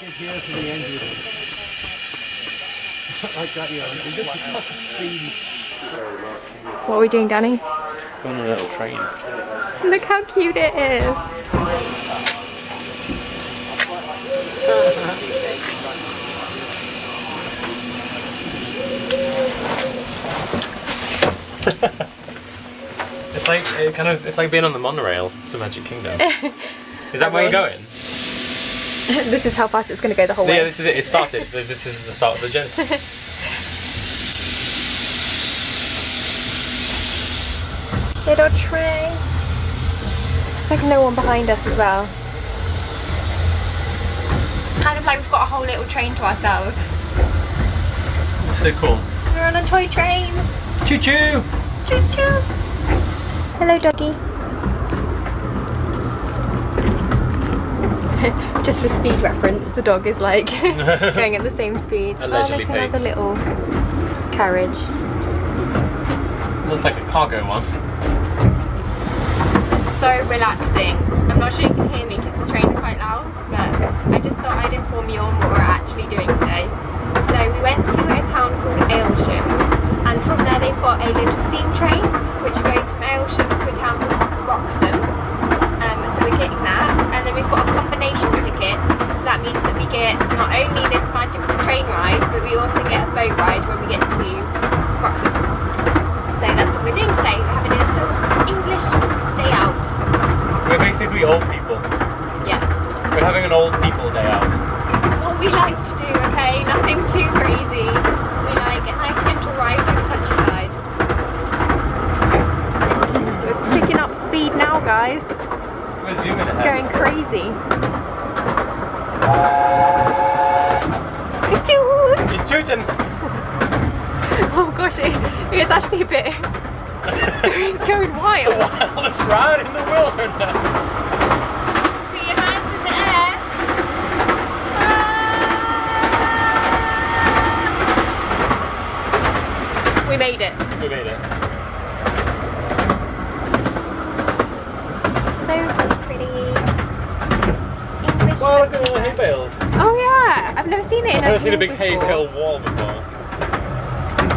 get here to the end with like that, yeah. What are we doing, Danny? Going on a little train. Look how cute it is. It's like being on the monorail to Magic Kingdom. Is that where you're going? This is how fast it's going to go the whole way. Yeah, this is it. It started. This is the start of the journey. Little train. It's like no one behind us as well. It's kind of like we've got a whole little train to ourselves. It's so cool. We're on a toy train. Choo choo! Choo choo! Hello, doggy. Just for speed reference, the dog is like going at the same speed. Allegedly look, another pace. little carriage. Looks like a cargo one. This is so relaxing. I'm not sure you can hear me because the train's quite loud, but I just thought I'd inform you on what we're actually doing today. So we went to a town called Aylsham, and from there they've got a little steam train which goes from Aylsham to a town called Wroxham. So we're getting that, and then we've got a combination ticket, so that means that we get not only this magical train ride, but we also get a boat ride when we get to Wroxham. So that's what we're doing today. We're having a little English day out. We're basically old people. Yeah. We're having an old people day out. It's what we like to do, okay? Nothing too crazy. We like a nice gentle ride through the countryside. We're picking up speed now, guys. We're zooming ahead. Going crazy. Toot! It's tooting! Oh gosh, it's actually a bit... it's going wild. The wildest ride in the wilderness! Put your hands in the air. Ah! We made it. We made it. So pretty. English Wow, look at all the countryside. hay bales. Oh yeah, I've never seen it in I've a never seen a big before. hay bale wall before.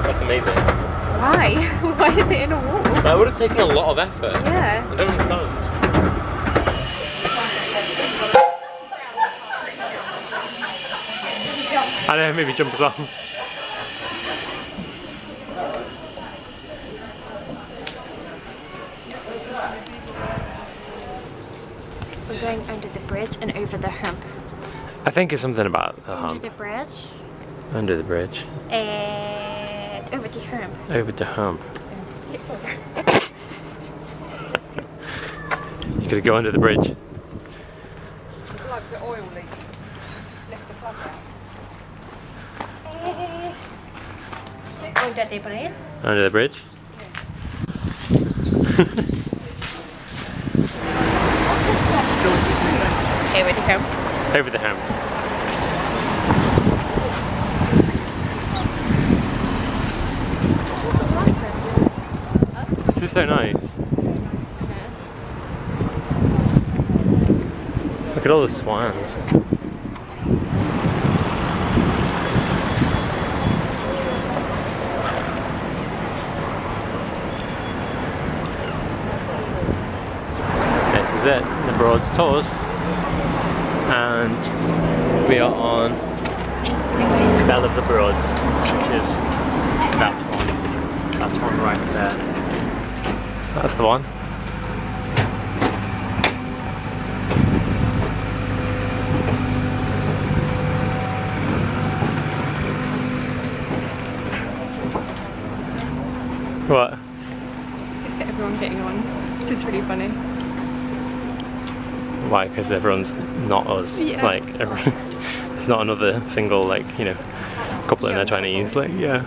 That's amazing. Why? Why is it in a wall? That would have taken a lot of effort. Yeah. I don't understand. I know, maybe jump as well. We're going under the bridge and over the hump. I think it's something about the Under hump. the bridge Under the bridge. and over the hump. Over the hump. You gotta go under the bridge. Like the oil leak. Lift the plug out. Under the bridge. Under the bridge. Over the hump. Over the hump. This is so nice. Look at all the swans. This is it, the Broads tours. And we are on Bell of the Broads, which is that one right there. That's the one. What? Everyone getting on. This is really funny. Why? Because everyone's not us. Yeah. Like, there's not another single, like, you know, couple in their 20s. Like, yeah.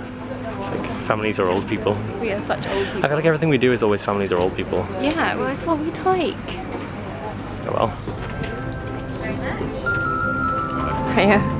It's like families are old people. We are such old I people. feel like everything we do is always families are old people. Yeah, well, it's what we like. Oh well. Yeah.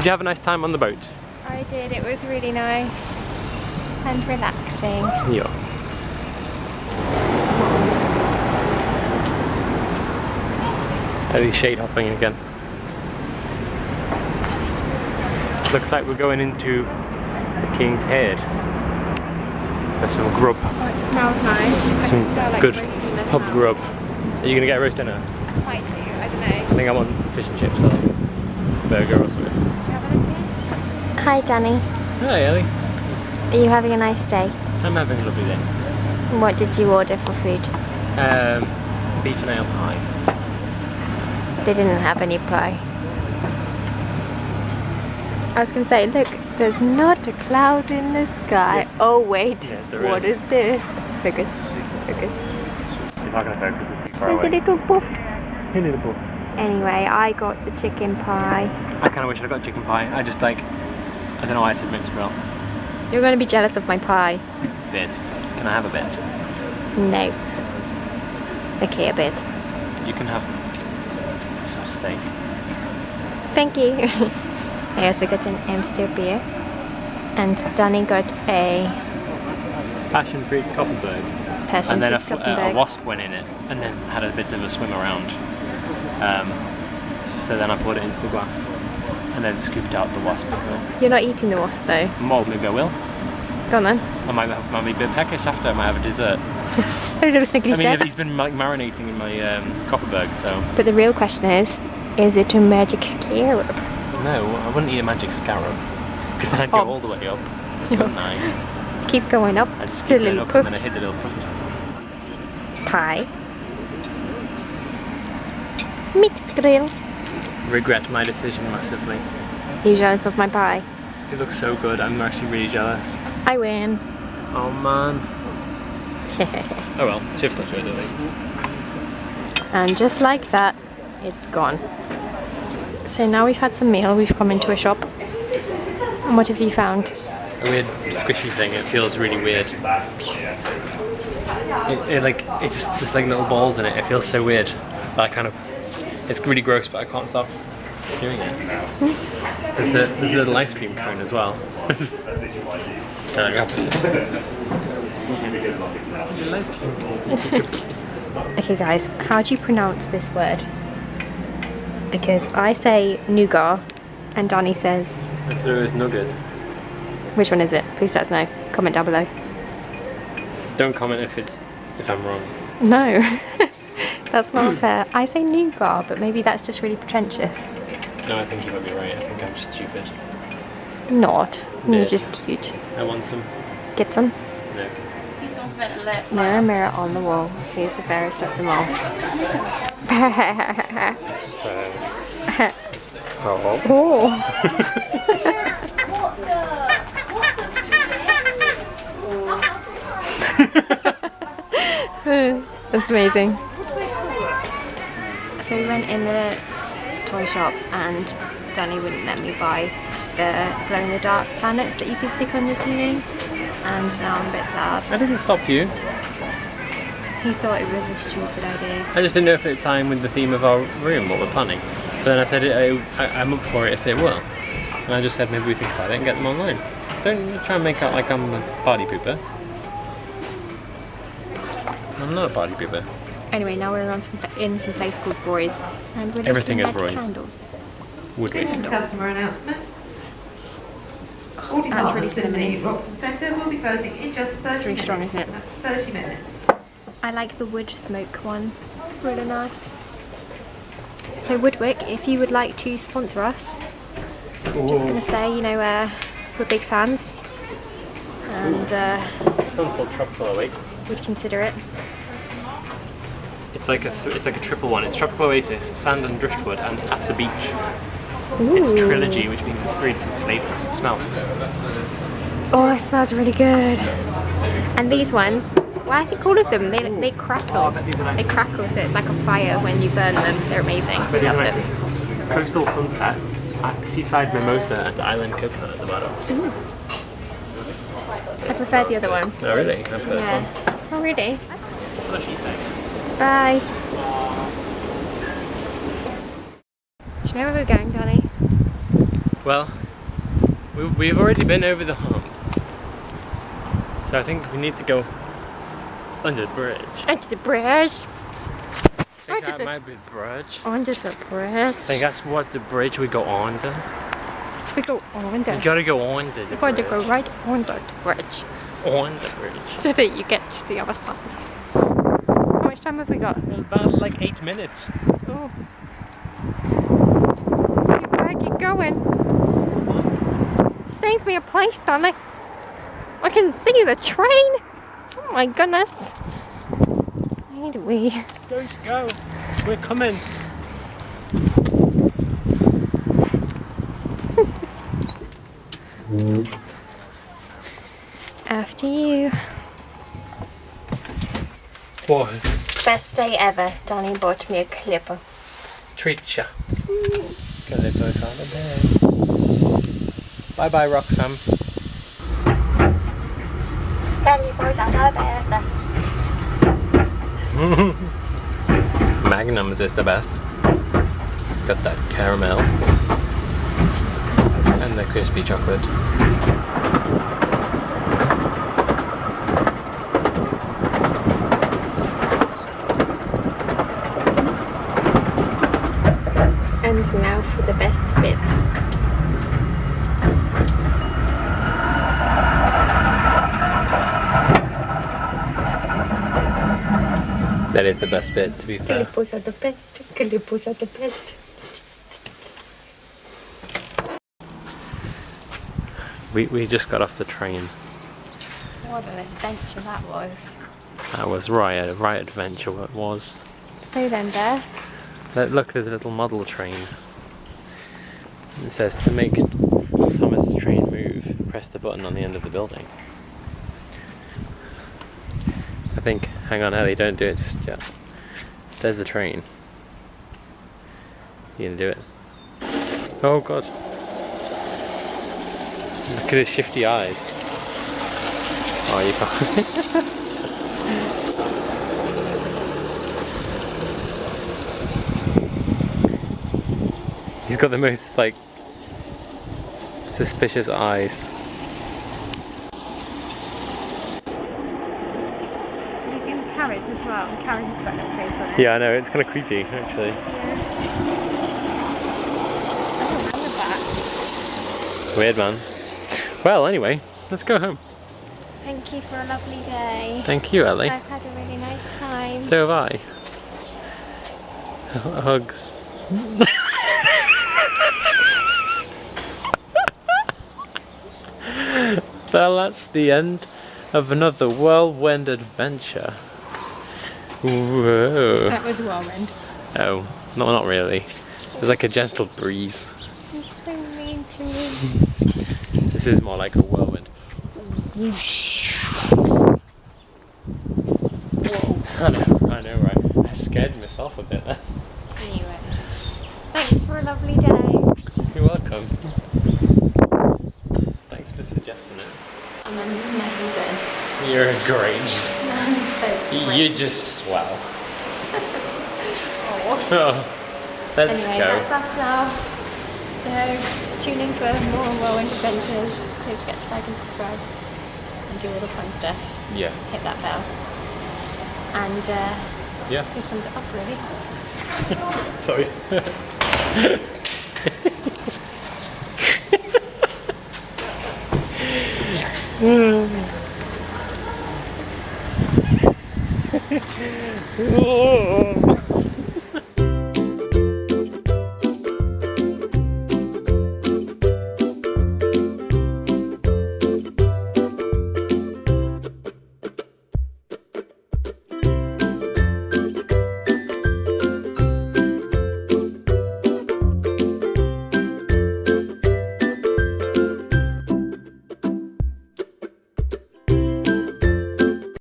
Did you have a nice time on the boat? I did, it was really nice and relaxing. Yeah. Ellie's shade hopping again. Looks like we're going into the King's Head for some grub. Oh, it smells nice. Some like good roast dinner pub smell. grub. Are you gonna get roast dinner? Might do, I don't know. I think I want fish and chips or burger or something. Hi Danny, Hi Ellie. are you having a nice day? I'm having a lovely day. What did you order for food? Beef and ale pie. They didn't have any pie. I was going to say, look, there's not a cloud in the sky. Yes. Oh wait, Yes, there what is. is this? Focus, focus. You're not gonna focus, it's too far There's a away. little puff. Little. Anyway, I got the chicken pie. I kind of wish I got chicken pie. I just like, I don't know why I said mince grill. You're going to be jealous of my pie. Bit. Can I have a bit? No. Okay, a bit. You can have some steak. Thank you. I also got an Amstel beer. And Danny got a Passion fruit Koppenberg. passion And then a fruit Koppenberg. wasp went in it and then had a bit of a swim around. So then I poured it into the glass and then scooped out the wasp. You're not eating the wasp though. Well, maybe I will. Go on then. I might be a bit peckish after. I might have a dessert. A little snickety I mean, step. he's been like marinating in my Koppenberg, so. But the real question is it a magic scarab? No, I wouldn't eat a magic scarab. Because then I'd go all the way up. Wouldn't I? Keep going up I'd just to a keep going little up puff and then I hit the little puff. pie. Mixed grill. Regret my decision massively. You jealous of my pie? It looks so good, I'm actually really jealous. I win. Oh man. Oh well, chips look good at least. And just like that, it's gone. So now we've had some meal, we've come into a shop. And what have you found? A weird squishy thing, it feels really weird. It just, there's like little balls in it, it feels so weird. But I kind of, it's really gross but I can't stop doing it. There's a little ice cream cone as well. Okay guys, how do you pronounce this word? Because I say nougat and Danny says, I thought it was nugget. which one is it? Please let us know. Comment down below. Don't comment if I'm wrong. No, that's not fair. I say nougat, but maybe that's just really pretentious. No, I think you might be right. I think I'm stupid. Not. You're Bit. just cute. I want some. Get some. No. Mirror, mirror on the wall. Who's the fairest of them all? Oh. That's amazing. So we went in the toy shop and Danny wouldn't let me buy the glow-in-the-dark planets that you can stick on your ceiling, and now I'm a bit sad. I didn't stop you. He thought it was a stupid idea. I just didn't know if it timed with the theme of our room, what we're planning. But then I said I'm up for it if it will. And I just said maybe we think about it and get them online. Don't try and make out like I'm a party pooper. I'm not a party pooper. Anyway, now we're in some place called Bure's, and we're Everything looking is at Bure's. candles. Woodwick. Customer announcement. That's really cinnamony. Roxham Centre will be closing in just 30 It's really strong, minutes. isn't it? That's 30 minutes. I like the wood smoke one. It's really nice. So Woodwick, if you would like to sponsor us, I'm just going to say, you know, we're big fans, and This one's called Tropical Oasis. would consider it. It's like a triple one. It's Tropical Oasis, Sand and Driftwood, and At the Beach. Ooh. It's trilogy, which means it's 3 different flavours. Smell. Oh, it smells really good. And these ones, well, I think all of them, they crackle. Oh, I bet these are nice. They crackle, so it's like a fire when you burn them. They're amazing. But these Love are nice. them. This is Coastal Sunset, Seaside Mimosa, and Island Coconut at the bottom. I prefer the other one. Oh really? I prefer this one. Oh really? It's a slushy thing. Bye. Do you know where we're going, Danny? Well, we've already been over the hump. So I think we need to go under the bridge. Under the bridge. I think that might be the bridge. Under the bridge. I think that's what the bridge we go under. We go under. You gotta go under the You bridge. gotta go right under the bridge. On the bridge. So that you get to the other side. How much time have we got? Well, about like 8 minutes. Oh. Where you going? Save me a place, darling. I can see the train. Oh my goodness. Where do we? Don't go. We're coming. After you. What? Best day ever. Danny bought me a clipper. Treat ya. Clippers on the bed. Bye bye, Roxanne. Danny boys are the best. Magnums is the best. Got that caramel and the crispy chocolate. And now for the best bit. That is the best bit, to be fair. Clippers are the best. Clippers are the best. We just got off the train. What an adventure that was. That was right adventure what it was. So then there. Look, there's a little model train. It says to make Thomas' train move, press the button on the end of the building. I think, hang on Ellie, don't do it just yet. There's the train. You gonna do it? Oh god. Look at his shifty eyes. Oh, you can't. He's got the most, like, suspicious eyes. Have you seen the carriage as well? The carriage has got no face on it. Yeah, I know, it's kind of creepy, actually. I don't remember that. Weird, man. Well, anyway, let's go home. Thank you for a lovely day. Thank you, Ellie. I've had a really nice time. So have I. Hugs. Well, that's the end of another whirlwind adventure. Whoa. That was a whirlwind. Oh, no, not really. There's like a gentle breeze. You're so mean to me. This is more like a whirlwind. Whoa. I know, right? I scared myself a bit there. Anyway, thanks for a lovely day. You're welcome. Thanks for suggesting it. I'm amazing. You're great. I'm so great. You just swell. Oh. Oh, let's Anyway, go. that's us now. So tune in for more whirlwind adventures. Don't forget to like and subscribe and do all the fun stuff. Yeah. Hit that bell. And Yeah. this sums it up really. Sorry. Oh.